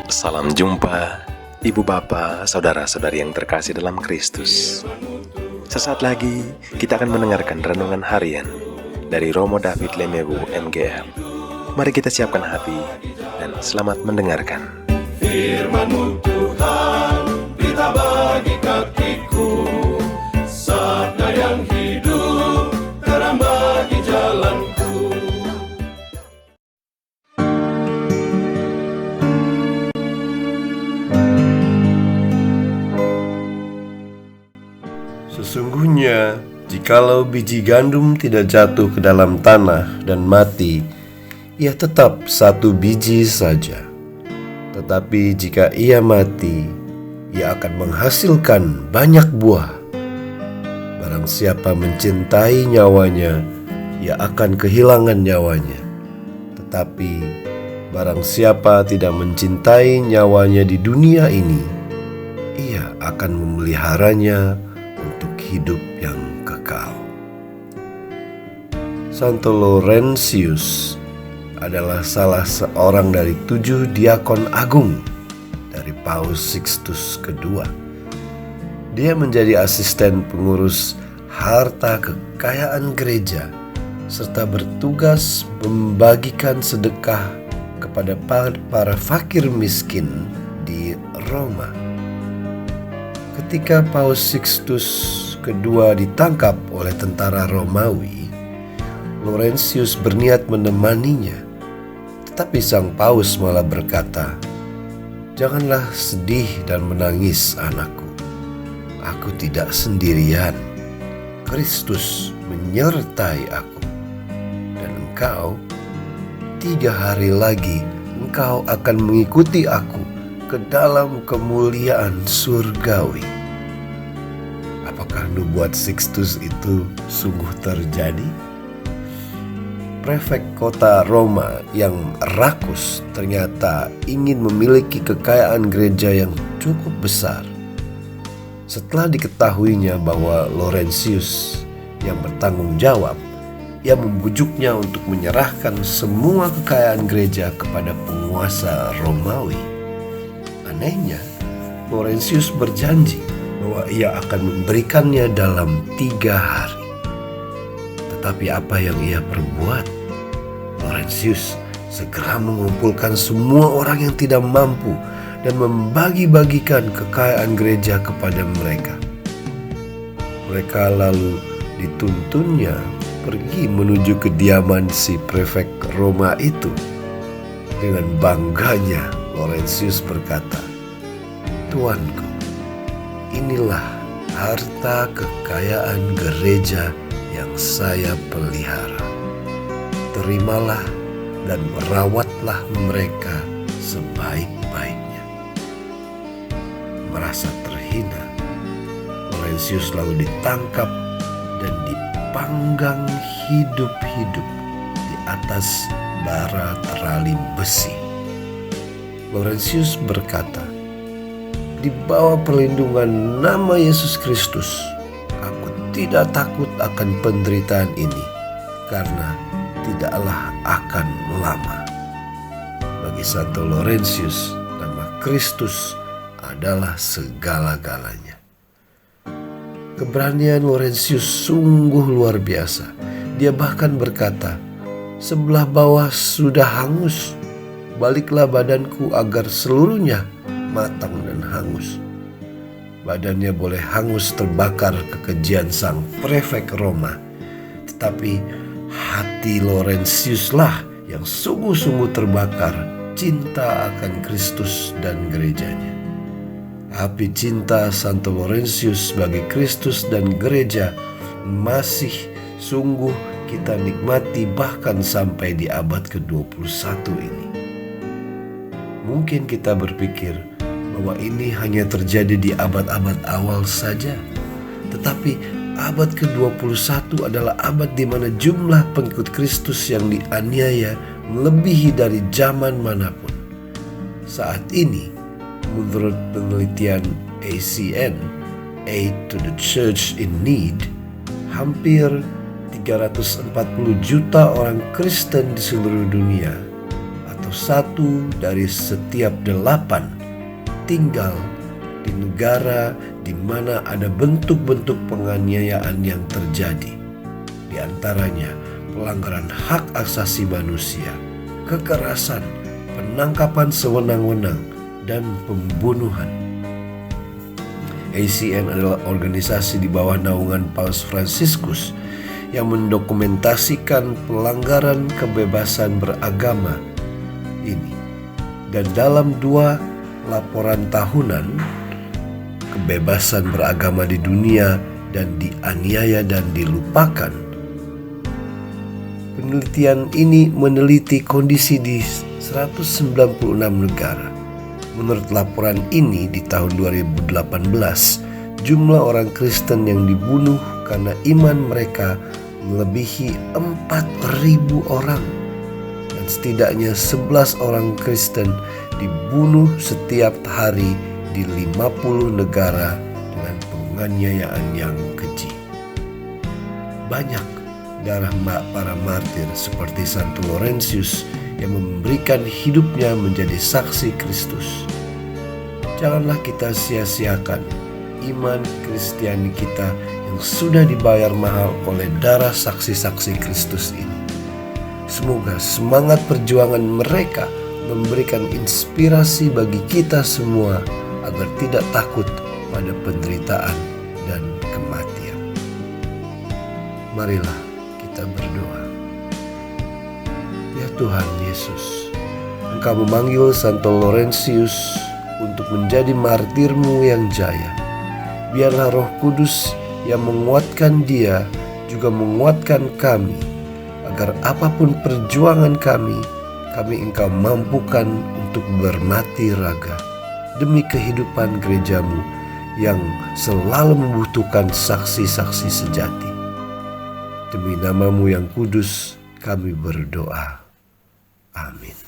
Salam jumpa, Ibu Bapa, Saudara-saudari yang terkasih dalam Kristus. Sesaat lagi kita akan mendengarkan renungan harian dari Romo David Lemewu MGR. Mari kita siapkan hati dan selamat mendengarkan. Firman-Mu Tuhan, berita bagi kakiku, sabda yang hidup, terang bagi jalanku. Sesungguhnya, jikalau biji gandum tidak jatuh ke dalam tanah dan mati, ia tetap satu biji saja. Tetapi jika ia mati, ia akan menghasilkan banyak buah. Barang siapa mencintai nyawanya, ia akan kehilangan nyawanya. Tetapi barang siapa tidak mencintai nyawanya di dunia ini, ia akan memeliharanya untuk hidup yang kekal. Santo Laurentius adalah salah seorang dari 7 diakon agung dari Paus Sixtus II. Dia menjadi asisten pengurus harta kekayaan gereja serta bertugas membagikan sedekah kepada para fakir miskin di Roma. Ketika Paus Sixtus II ditangkap oleh tentara Romawi, Laurentius berniat menemaninya. Tetapi sang Paus malah berkata, "Janganlah sedih dan menangis, anakku. Aku tidak sendirian. Kristus menyertai aku. Dan engkau, 3 hari lagi engkau akan mengikuti aku ke dalam kemuliaan surgawi." Apakah nubuat Sixtus itu sungguh terjadi? Prefek kota Roma yang rakus ternyata ingin memiliki kekayaan gereja yang cukup besar. Setelah diketahuinya bahwa Laurentius yang bertanggung jawab, ia membujuknya untuk menyerahkan semua kekayaan gereja kepada penguasa Romawi. Anehnya, Laurentius berjanji bahwa ia akan memberikannya dalam 3 hari. Tetapi apa yang ia perbuat? Laurentius segera mengumpulkan semua orang yang tidak mampu dan membagi-bagikan kekayaan gereja kepada mereka. Mereka lalu dituntunnya pergi menuju kediaman si prefek Roma itu. Dengan bangganya Laurentius berkata, "Tuanku, inilah harta kekayaan gereja yang saya pelihara. Terimalah dan merawatlah mereka sebaik-baiknya." Merasa terhina, Laurentius lalu ditangkap dan dipanggang hidup-hidup di atas bara terali besi. Laurentius berkata, "Di bawah perlindungan nama Yesus Kristus, aku tidak takut akan penderitaan ini, karena tidaklah akan lama." Bagi Santo Laurentius, nama Kristus adalah segala-galanya. Keberanian Laurentius sungguh luar biasa. Dia bahkan berkata, "Sebelah bawah sudah hangus, baliklah badanku agar seluruhnya matang dan hangus." Badannya boleh hangus terbakar kekejian sang prefek Roma, tetapi hati Laurentiuslah yang sungguh-sungguh terbakar cinta akan Kristus dan gerejanya. Api cinta Santo Laurentius bagi Kristus dan gereja masih sungguh kita nikmati bahkan sampai di abad ke-21 ini. Mungkin kita berpikir bahwa ini hanya terjadi di abad-abad awal saja. Tetapi abad ke-21 adalah abad di mana jumlah pengikut Kristus yang dianiaya melebihi dari zaman manapun. Saat ini, menurut penelitian ACN, Aid to the Church in Need, hampir 340 juta orang Kristen di seluruh dunia atau 1 dari setiap 8 tinggal di negara di mana ada bentuk-bentuk penganiayaan yang terjadi. Di antaranya pelanggaran hak asasi manusia, kekerasan, penangkapan sewenang-wenang, dan pembunuhan. ACN adalah organisasi di bawah naungan Paus Fransiskus yang mendokumentasikan pelanggaran kebebasan beragama ini. Dan dalam 2 laporan tahunan, kebebasan beragama di dunia dan dianiaya dan dilupakan. Penelitian ini meneliti kondisi di 196 negara. Menurut laporan ini, di tahun 2018, jumlah orang Kristen yang dibunuh karena iman mereka melebihi 4.000 orang. Dan setidaknya 11 orang Kristen dibunuh setiap hari di 50 negara dengan penganiayaan yang keji. Banyak darah para martir seperti Santo Laurentius yang memberikan hidupnya menjadi saksi Kristus. Janganlah kita sia-siakan iman Kristiani kita yang sudah dibayar mahal oleh darah saksi-saksi Kristus ini. Semoga semangat perjuangan mereka memberikan inspirasi bagi kita semua agar tidak takut pada penderitaan dan kematian. Marilah kita berdoa. Ya Tuhan Yesus, Engkau memanggil Santo Laurentius untuk menjadi martir-Mu yang jaya. Biarlah Roh Kudus yang menguatkan dia juga menguatkan kami, agar apapun perjuangan kami Engkau mampukan untuk bermati raga demi kehidupan gereja-Mu yang selalu membutuhkan saksi-saksi sejati. Demi nama-Mu yang kudus kami berdoa. Amin.